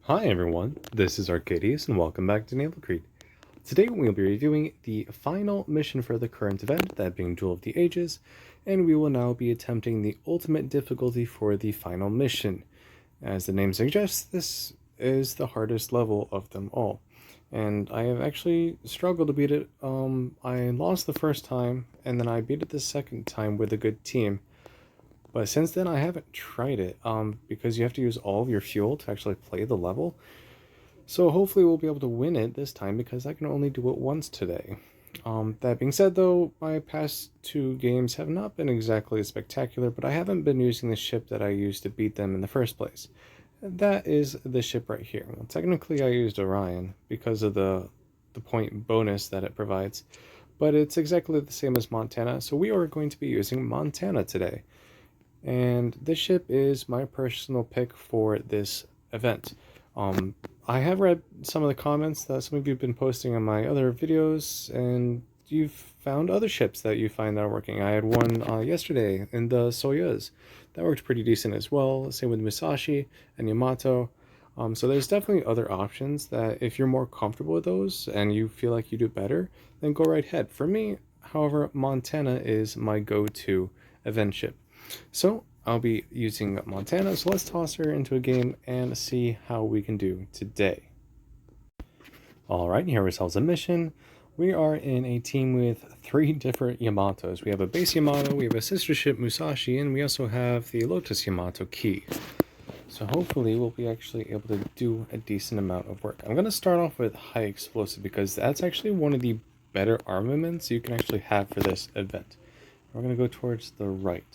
Hi everyone, this is Arcadius and welcome back to Naval. Today we'll be reviewing the final mission for the current event, that being Duel of the Ages, and we will now be attempting the ultimate difficulty for the final mission. As the name suggests, this is the hardest level of them all, and I have actually struggled to beat it. I lost the first time, and then I beat it the second time with a good team. But since then, I haven't tried it, because you have to use all of your fuel to actually play the level. So hopefully we'll be able to win it this time because I can only do it once today. That being said though, my past two games have not been exactly spectacular, but I haven't been using the ship that I used to beat them in the first place. That is the ship right here. Well, technically I used Orion because of the point bonus that it provides, but it's exactly the same as Montana, so we are going to be using Montana today. And this ship is my personal pick for this event. I have read some of the comments that some of you have been posting on my other videos, and you've found other ships that you find that are working. I had one yesterday in the Soyuz. That worked pretty decent as well. Same with Musashi and Yamato. So there's definitely other options that if you're more comfortable with those and you feel like you do better, then go right ahead. For me, however, Montana is my go-to event ship. So I'll be using Montana, so let's toss her into a game and see how we can do today. Alright, here ourselves a mission. We are in a team with three different Yamatos. We have a base Yamato, we have a sister ship Musashi, and we also have the Lotus Yamato Key. So hopefully we'll be actually able to do a decent amount of work. I'm going to start off with high explosive because that's actually one of the better armaments you can actually have for this event. We're going to go towards the right.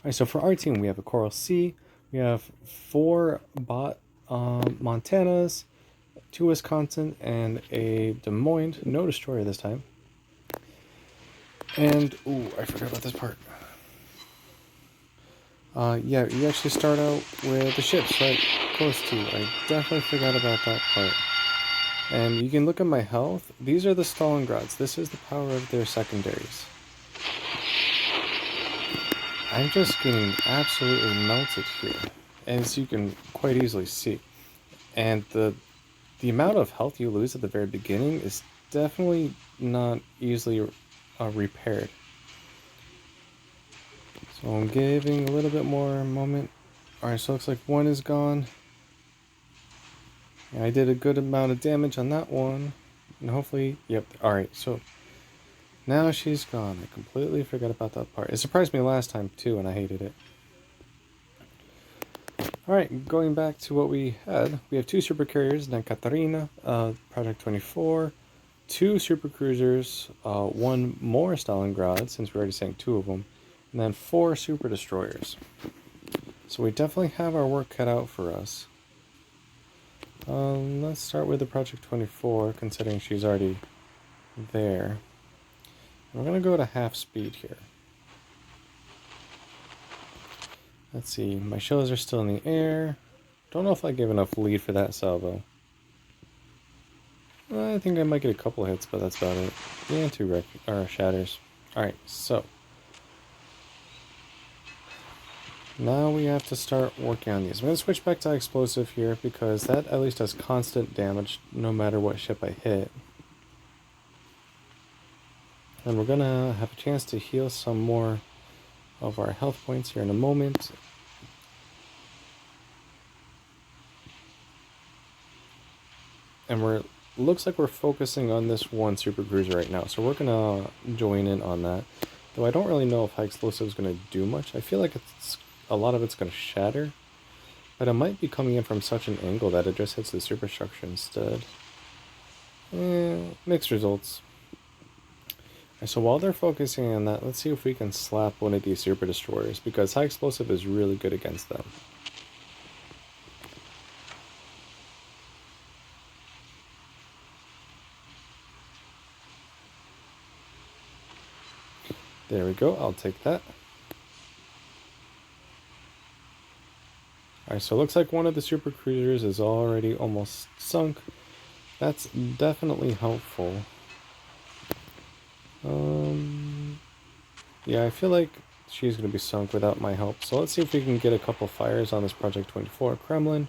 Alright, so for our team, we have a Coral Sea, we have 4 bot Montanas, 2 Wisconsin, and a Des Moines, no destroyer this time. And, ooh, I forgot about this part. Yeah, you actually start out with the ships right close to you. I definitely forgot about that part. And you can look at my health. These are the Stalingrads. This is the power of their secondaries. I'm just getting absolutely melted here, as you can quite easily see. And the amount of health you lose at the very beginning is definitely not easily repaired. So I'm giving a little bit more moment. Alright, so it looks like one is gone. And I did a good amount of damage on that one. And hopefully, yep, alright, so now she's gone. I completely forgot about that part. It surprised me last time too, and I hated it. Alright, going back to what we had, we have 2 super carriers, now Katarina, Project 24, 2 super cruisers, 1 more Stalingrad, since we already sank 2 of them, and then 4 super destroyers. So we definitely have our work cut out for us. Let's start with the Project 24, considering she's already there. We're going to go to half speed here. Let's see, my shells are still in the air. Don't know if I gave enough lead for that salvo. I think I might get a couple hits, but that's about it. Yeah, 2 shatters. Alright, so now we have to start working on these. I'm going to switch back to explosive here because that at least does constant damage no matter what ship I hit. And we're going to have a chance to heal some more of our health points here in a moment. And looks like we're focusing on this one super cruiser right now, so we're gonna join in on that. Though I don't really know if high explosive is gonna do much. I feel like a lot of it's gonna shatter, but it might be coming in from such an angle that it just hits the superstructure instead. Mixed results. So while they're focusing on that, let's see if we can slap one of these super destroyers, because high explosive is really good against them. There we go, I'll take that. Alright, so it looks like one of the super cruisers is already almost sunk. That's definitely helpful. Yeah, I feel like she's going to be sunk without my help. So let's see if we can get a couple fires on this Project 24 Kremlin.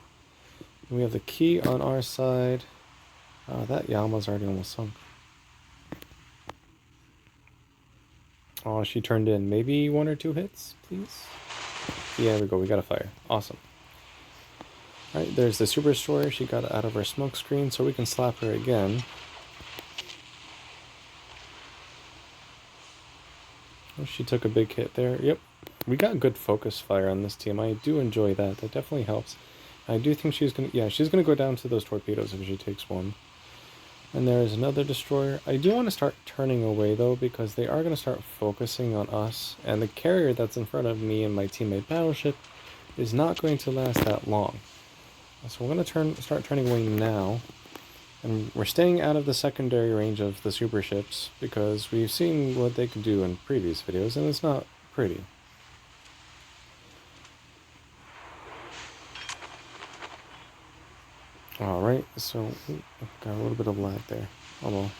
We have the key on our side. That Yama's already almost sunk. Oh, she turned in. Maybe 1 or 2 hits, please? Yeah, there we go. We got a fire. Awesome. Alright, there's the Super Destroyer. She got out of our smoke screen, so we can slap her again. Oh, she took a big hit there. Yep. We got good focus fire on this team. I do enjoy that. That definitely helps. I do think she's gonna... Yeah, she's gonna go down to those torpedoes if she takes one. And there is another destroyer. I do want to start turning away, though, because they are going to start focusing on us. And the carrier that's in front of me and my teammate battleship is not going to last that long. So we're going to start turning away now. And we're staying out of the secondary range of the super ships, because we've seen what they can do in previous videos, and it's not pretty. Alright, so got a little bit of lag there. Oh well.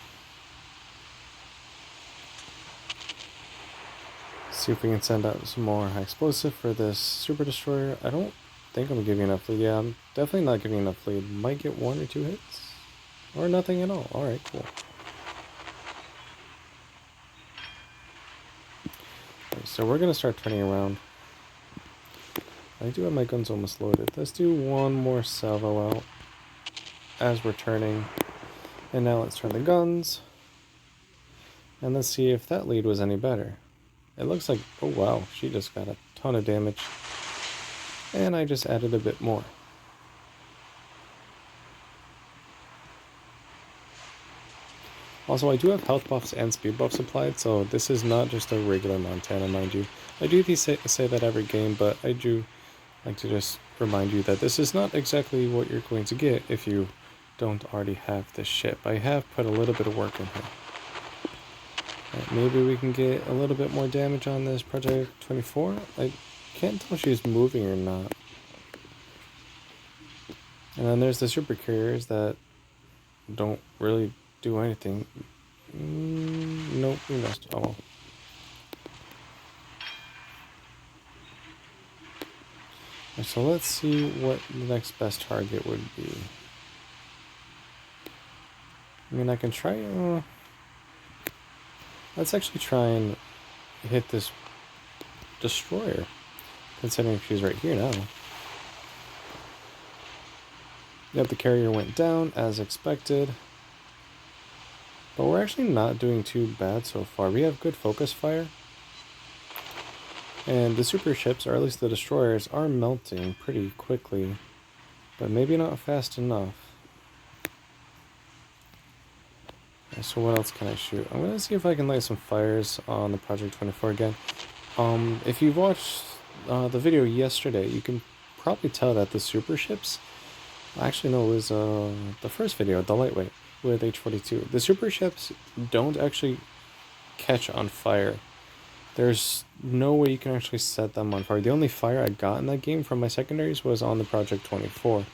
See if we can send out some more high explosive for this super destroyer. I don't think I'm giving enough lead. Yeah, I'm definitely not giving enough lead. Might get 1 or 2 hits. Or nothing at all. Alright, cool. Okay, so we're gonna start turning around. I do have my guns almost loaded. Let's do 1 more salvo out as we're turning. And now let's turn the guns. And let's see if that lead was any better. It looks like, oh wow, she just got a ton of damage. And I just added a bit more. Also, I do have health buffs and speed buffs applied, so this is not just a regular Montana, mind you. I do say that every game, but I do like to just remind you that this is not exactly what you're going to get if you don't already have this ship. I have put a little bit of work in here. Right, maybe we can get a little bit more damage on this Project 24. I can't tell if she's moving or not. And then there's the super carriers that don't really do anything. Nope, we missed. Oh well. So let's see what the next best target would be. I mean, I can try... let's actually try and hit this destroyer, considering she's right here now. Yep, the carrier went down, as expected. But we're actually not doing too bad so far. We have good focus fire. And the super ships, or at least the destroyers, are melting pretty quickly. But maybe not fast enough. Okay, so what else can I shoot? I'm going to see if I can light some fires on the Project 24 again. If you've watched the video yesterday, you can probably tell that the super ships... Actually, no, it was the first video, the lightweight, with H-42. The super ships don't actually catch on fire. There's no way you can actually set them on fire. The only fire I got in that game from my secondaries was on the Project 24.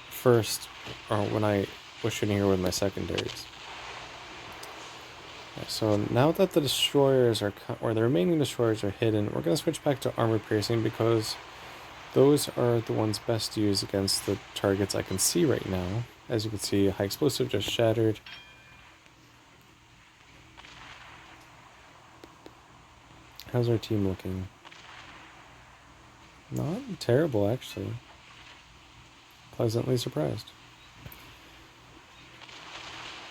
First, or when I was shooting here with my secondaries. Okay, so now that the destroyers are, or the remaining destroyers are hidden, we're going to switch back to armor piercing because those are the ones best used against the targets I can see right now. As you can see, high explosive just shattered. How's our team looking? Not terrible, actually. Pleasantly surprised.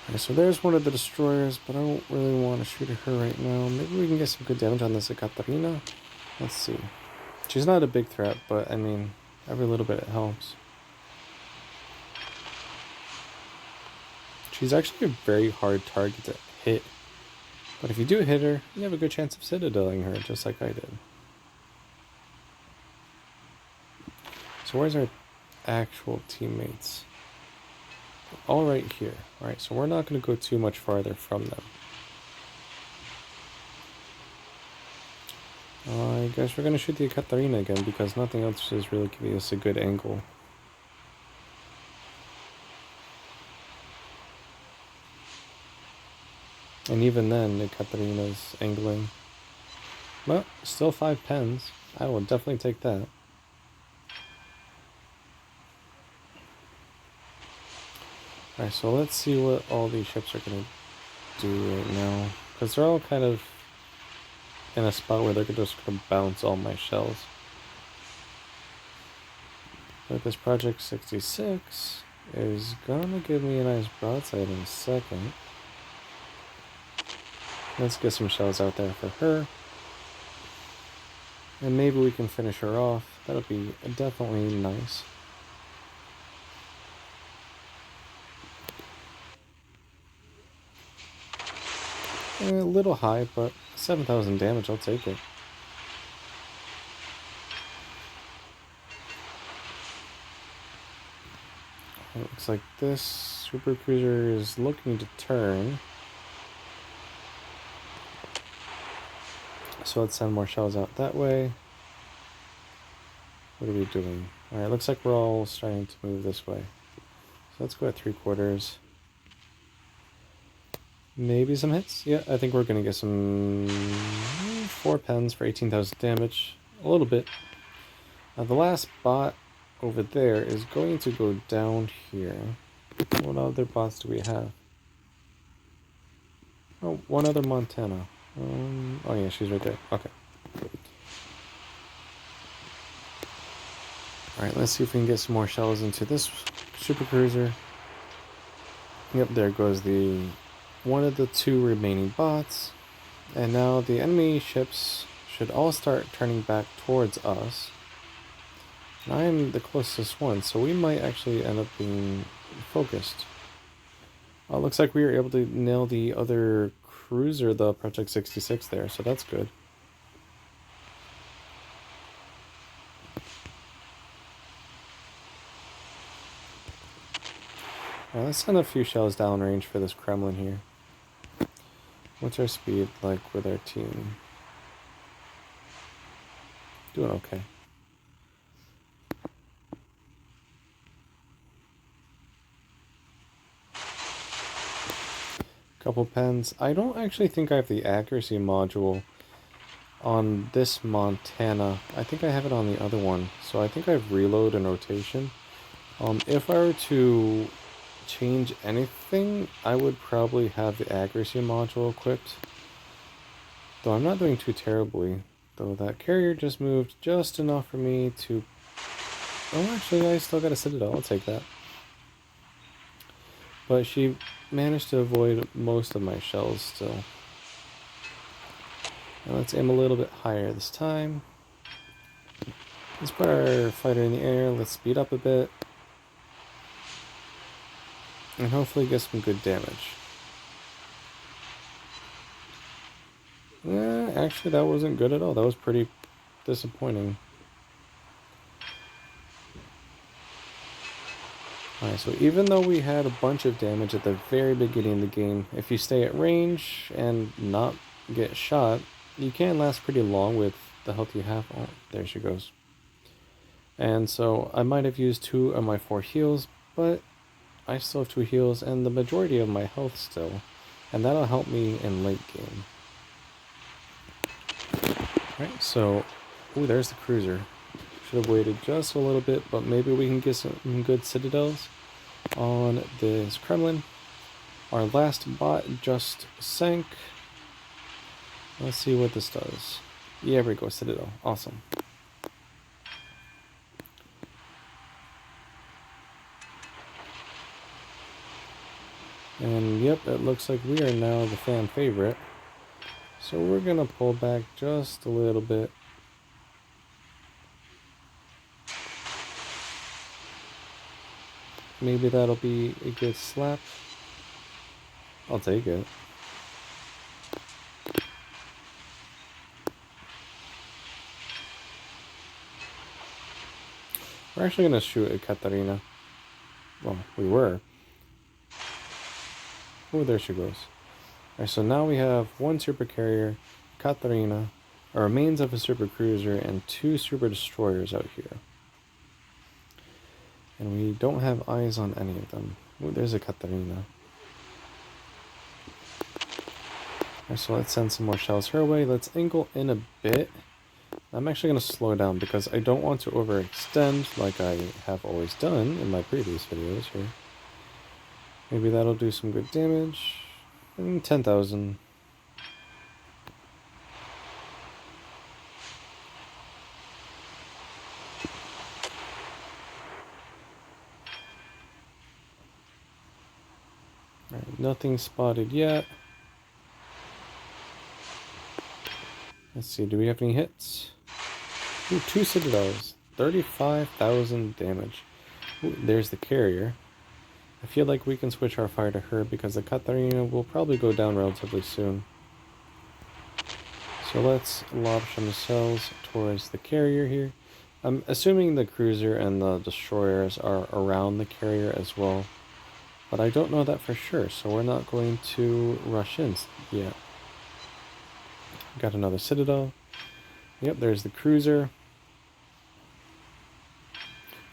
Okay, so there's one of the destroyers, but I don't really want to shoot at her right now. Maybe we can get some good damage on this Ekaterina. Let's see. She's not a big threat, but I mean, every little bit helps. She's actually a very hard target to hit. But if you do hit her, you have a good chance of citadeling her, just like I did. So where's our actual teammates? All right here. Alright, so we're not going to go too much farther from them. I guess we're going to shoot the Ekaterina again, because nothing else is really giving us a good angle. And even then, Ekaterina's angling. But, still 5 pens. I will definitely take that. Alright, so let's see what all these ships are going to do right now. Because they're all kind of in a spot where they're just going to bounce all my shells. But this Project 66 is gonna give me a nice broadside in a second. Let's get some shells out there for her. And maybe we can finish her off. That'll be definitely nice. A little high, but 7,000 damage, I'll take it. It looks like this super cruiser is looking to turn. So let's send more shells out that way. What are we doing? Alright, looks like we're all starting to move this way. So let's go at 3/4. Maybe some hits? Yeah, I think we're going to get some 4 pens for 18,000 damage. A little bit. Now the last bot over there is going to go down here. What other bots do we have? Oh, one other Montana. Oh yeah, she's right there. Okay. Alright, let's see if we can get some more shells into this super cruiser. Yep, there goes the one of the 2 remaining bots. And now the enemy ships should all start turning back towards us. And I'm the closest one, so we might actually end up being focused. Looks like we were able to nail the other cruiser, the Project 66 there, so that's good. Alright, let's send a few shells downrange for this Kremlin here. What's our speed like with our team? Doing okay. Couple pens. I don't actually think I have the accuracy module on this Montana. I think I have it on the other one. So I think I have reload and rotation. If I were to change anything, I would probably have the accuracy module equipped. Though I'm not doing too terribly. Though that carrier just moved just enough for me to... Oh, actually, I still got a Citadel. I'll take that. But she managed to avoid most of my shells still. Now let's aim a little bit higher this time. Let's put our fighter in the air. Let's speed up a bit. And hopefully get some good damage. Actually, that wasn't good at all. That was pretty disappointing. Alright, so even though we had a bunch of damage at the very beginning of the game, if you stay at range and not get shot, you can last pretty long with the health you have. Oh, there she goes. And so I might have used 2 of my 4 heals, but I still have 2 heals and the majority of my health still. And that'll help me in late game. Alright, so... Ooh, there's the cruiser. Should have waited just a little bit, but maybe we can get some good citadels on this Kremlin. Our last bot just sank. Let's see what this does. Yeah, there we go, citadel. Awesome. And yep, it looks like we are now the fan favorite. So we're gonna pull back just a little bit. Maybe that'll be a good slap. I'll take it. We're actually gonna shoot at Katarina. Well, we were. Oh, there she goes. Alright, so now we have 1 super carrier, Katarina, a remains of a super cruiser, and 2 super destroyers out here. And we don't have eyes on any of them. Oh, there's a Katarina. Alright, so let's send some more shells her way. Let's angle in a bit. I'm actually going to slow down because I don't want to overextend like I have always done in my previous videos here. Maybe that'll do some good damage. And 10,000. Alright, nothing spotted yet. Let's see, do we have any hits? Ooh, 2 citadels. 35,000 damage. Ooh, there's the carrier. I feel like we can switch our fire to her because the Katarina will probably go down relatively soon. So let's lob some cells towards the carrier here. I'm assuming the cruiser and the destroyers are around the carrier as well. But I don't know that for sure, so we're not going to rush in yet. Got another citadel. Yep, there's the cruiser.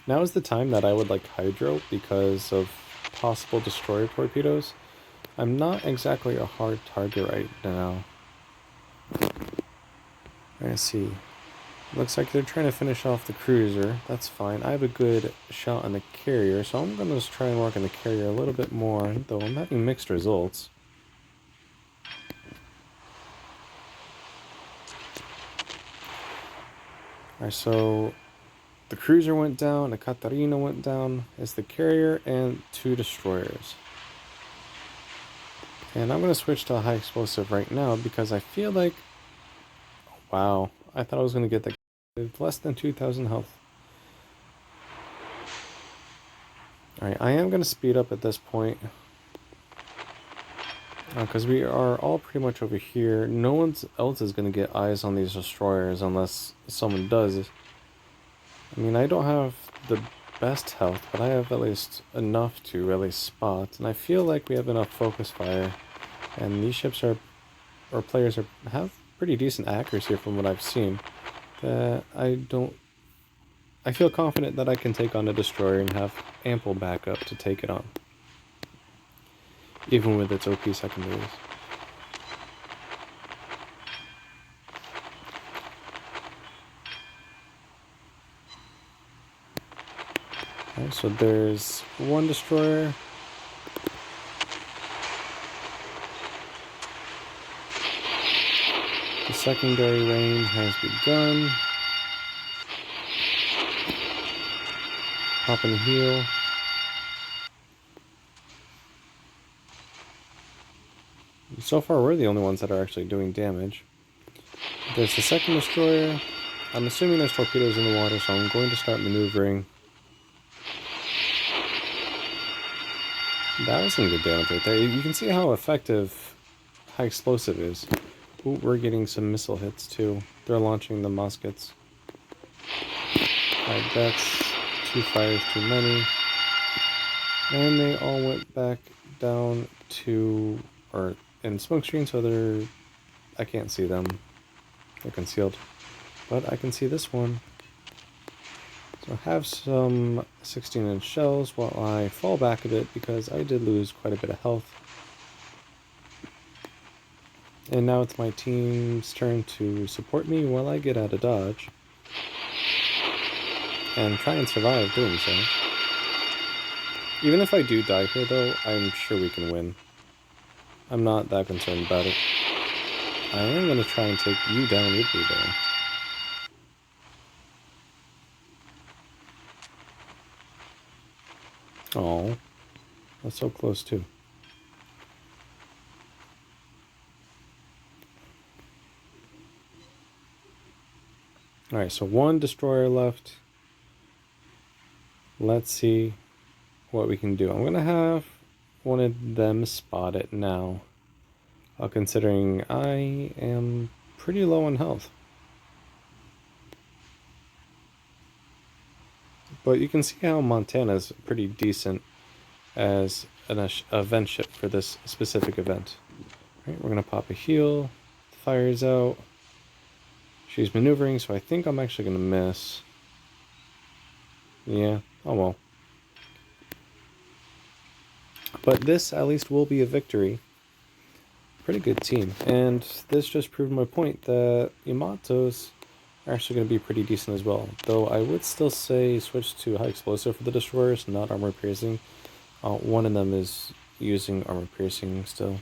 Now is the time that I would like hydro because of possible destroyer torpedoes. I'm not exactly a hard target right now. Let's see. Looks like they're trying to finish off the cruiser. That's fine. I have a good shot on the carrier, so I'm going to just try and work on the carrier a little bit more, though I'm having mixed results. Alright, so the cruiser went down, the Katarina went down. It's the carrier and 2 destroyers. And I'm going to switch to a high explosive right now because I feel like... Wow, I thought I was going to get the... less than 2,000 health. Alright, I am going to speed up at this point. Because we are all pretty much over here. No one else is going to get eyes on these destroyers unless someone does. I mean, I don't have the best health, but I have at least enough to really spot. And I feel like we have enough focus fire. And these ships are, or players are, have pretty decent accuracy from what I've seen. That I feel confident that I can take on a destroyer and have ample backup to take it on. Even with its OP secondaries. Okay, so there's 1 destroyer. The secondary range has begun. Pop and heal. So far, we're the only ones that are actually doing damage. There's the second destroyer. I'm assuming there's torpedoes in the water, so I'm going to start maneuvering. That was some good damage right there. You can see how effective high explosive is. Ooh, we're getting some missile hits too. They're launching the muskets. Alright, that's 2 fires too many. And they all went back down to, or in smoke screen, so they're, I can't see them. They're concealed. But I can see this one. So I have some 16-inch shells while I fall back a bit because I did lose quite a bit of health. And now it's my team's turn to support me while I get out of dodge. And try and survive doing so. Even if I do die here though, I'm sure we can win. I'm not that concerned about it. I am going to try and take you down with me though. Oh, that's so close too. Alright, so 1 destroyer left. Let's see what we can do. I'm going to have one of them spot it now. Considering I am pretty low on health. But you can see how Montana's pretty decent as an event ship for this specific event. Alright, we're going to pop a heal. Fires out. She's maneuvering, so I think I'm actually going to miss. Yeah, oh well. But this, at least, will be a victory. Pretty good team. And this just proved my point that Yamatos are actually going to be pretty decent as well. Though I would still say switch to high explosive for the destroyers, not armor piercing. One of them is using armor piercing still.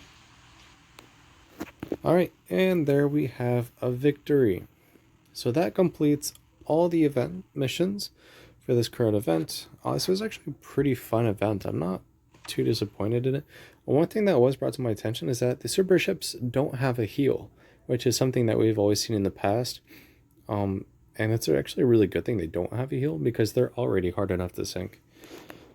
Alright, and there we have a victory. So that completes all the event missions for this current event. This was actually a pretty fun event. I'm not too disappointed in it. One thing that was brought to my attention is that the super ships don't have a heal, which is something that we've always seen in the past. And it's actually a really good thing they don't have a heal because they're already hard enough to sink.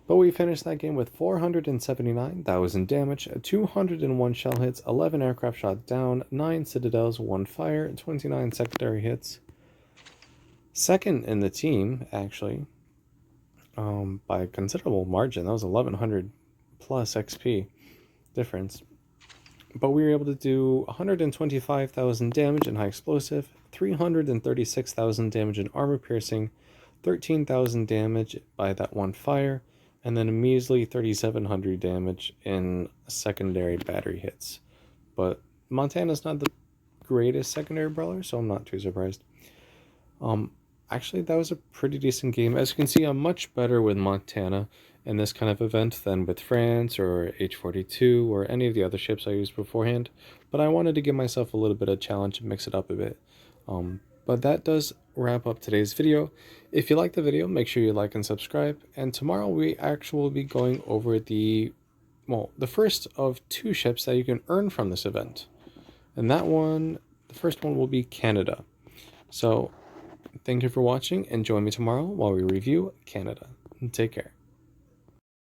But we finished that game with 479,000 damage, 201 shell hits, 11 aircraft shot down, 9 citadels, 1 fire, 29 secondary hits. Second in the team, actually, by a considerable margin. That was 1100 plus XP difference. But we were able to do 125,000 damage in high explosive, 336,000 damage in armor piercing, 13,000 damage by that one fire, and then a measly 3,700 damage in secondary battery hits. But Montana's not the greatest secondary brawler, so I'm not too surprised. Actually, that was a pretty decent game. As you can see, I'm much better with Montana in this kind of event than with France or H-42 or any of the other ships I used beforehand. But I wanted to give myself a little bit of challenge and mix it up a bit. But that does wrap up today's video. If you liked the video, make sure you like and subscribe. And tomorrow we actually will be going over the first of 2 ships that you can earn from this event. And that one, the first one will be Canada. So thank you for watching, and join me tomorrow while we review Canada. Take care.